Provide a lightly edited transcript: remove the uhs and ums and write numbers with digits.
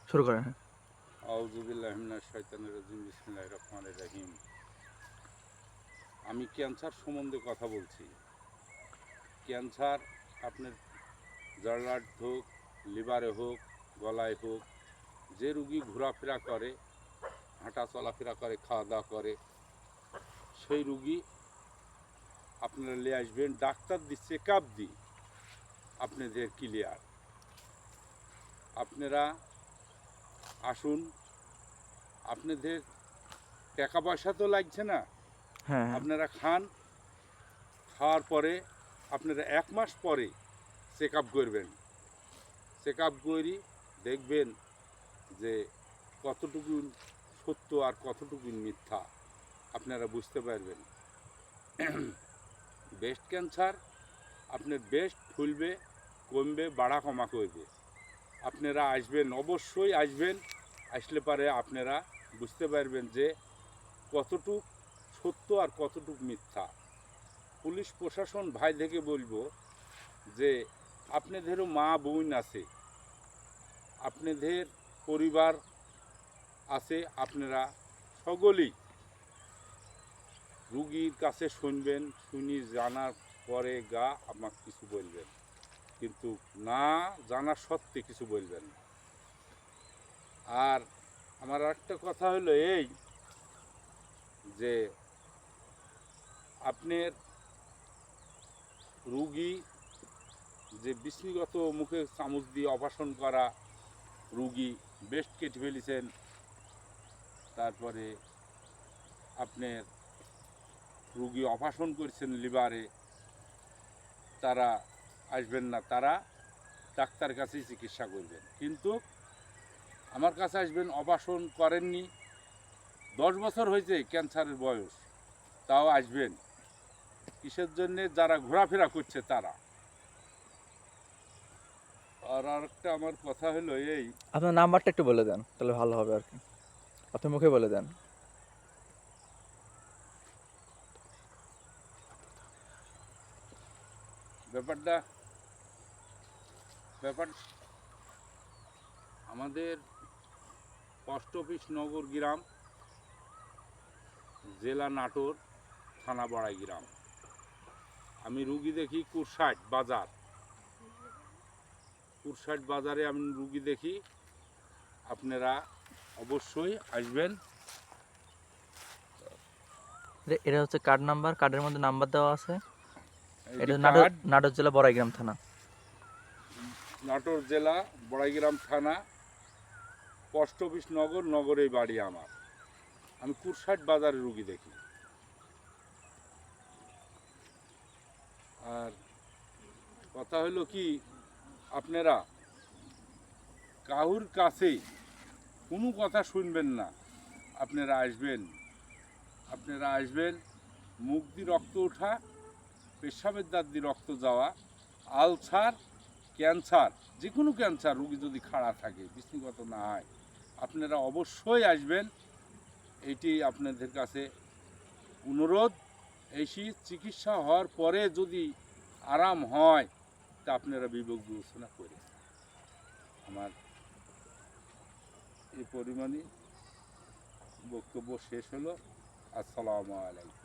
শুরু করেন। হ্যাঁ। আউযু বিল্লাহি মিনাশ শাইতানির রাজিম বিসমিল্লাহির রহমানির রহিম। আমি ক্যান্সার সম্বন্ধে কথা বলছি। ক্যান্সার আপনার জারলাট হোক, লিভারে হোক, গলায় হোক, যে রুগী ঘোরাফেরা করে, হাঁটা চলাফেরা করে, খাওয়া দাওয়া করে, সেই রুগী আপনারা নিয়ে আসবেন। ডাক্তার দিচ্ছে চেক দিই আপনাদের ক্লিয়ার। আপনারা আসুন। আপনাদের টাকা পয়সা তো লাগছে না। হ্যাঁ, হ্যাঁ। আপনারা খান, খাওয়ার পরে আপনারা 1 মাস পরে চেক করবেন। চেক করি দেখবেন যে কতটুকু সত্য আর কতটুকু মিথ্যা আপনারা বুঝতে পারবেন। ব্রেস্ট ক্যান্সার আপনার ব্রেস্ট ফুলবে, কমবে, বাড়া কমা করবে। আপনারা আসবেন, অবশ্যই আসবেন। আসলে পারে আপনারা বুঝতে পারবেন যে কতটুক সত্য আর কতটুক মিথ্যা। পুলিশ প্রশাসন ভাই থেকে বলবো যে আপনাদেরও মা বোন আছে, আপনাদের পরিবার আছে, আপনারা সকলেই রুগীর কাছে শুনবেন, শুনি জানার পরে আমাকে কিছু বলবেন, কিন্তু না জানার সত্ত্বে কিছু বলবেন না। আর আমার একটা কথা হলো এই যে আপনার রুগী যে বিষ্ণুগত মুখে চামচ দিয়ে অপারেশন করা রুগী, ব্রেস্ট কেটে ফেলেছেন, তারপরে আপনার রুগী অপারেশন করেছেন লিভারে, তারা আসবেন না, তারা ডাক্তার কাছেই চিকিৎসা করবেন। কিন্তু আমার কাছে আসবেন, অপারেশন করেননি, 10 বছর হয়েছে ক্যান্সারের বয়স, তাও আসবেন। কিসের জন্যে? যারা ঘোরাফেরা করছে তারা। আর আরেকটা আমার কথা হলো এই, আপনার নাম্বারটা একটু বলে দেন, তাহলে ভালো হবে আরকি। আপনি মুখে বলে দেন। ব্যাপারটা ব্যাপার আমাদের পোস্ট অফিস নগর গ্রাম, জেলা নাটোর, থানা বড়াই গ্রাম। আমি রুগী দেখি কুরসাট বাজার, কুরসাট বাজারে আমি রুগী দেখি। আপনারা অবশ্যই আসবেন। এটা হচ্ছে কার্ড নাম্বার, কার্ডের মধ্যে নাম্বার দেওয়া আছে। এটি এটা নাটোর কার্ড, নাটোর জেলা বড়াইগ্রাম থানা। নাটোর জেলা বড়াইগ্রাম থানা, পোস্ট অফিস নগর, নগরেই বাড়ি আমার। আমি কুরসাট বাজারে রুগী দেখি। আর কথা হলো কি, আপনারা কাহুর কাছেই কোনো কথা শুনবেন না। আপনারা আসবেন, আপনারা আসবেন। মুখ দিয়ে রক্ত ওঠা, পেশাবের দাঁত দিয়ে রক্ত যাওয়া, আলসার, ক্যান্সার, যে কোনো ক্যান্সার রুগী যদি খাড়া থাকে, বিষ্ণুগত না হয়, আপনারা অবশ্যই আসবেন। এইটি আপনাদের কাছে অনুরোধ। এসি চিকিৎসা হওয়ার পরে যদি আরাম হয়, তা আপনারা বিবেক বিবেচনা করে। আমার এই পরিমাণই বক্তব্য শেষ হলো। আসসালামু আলাইকুম।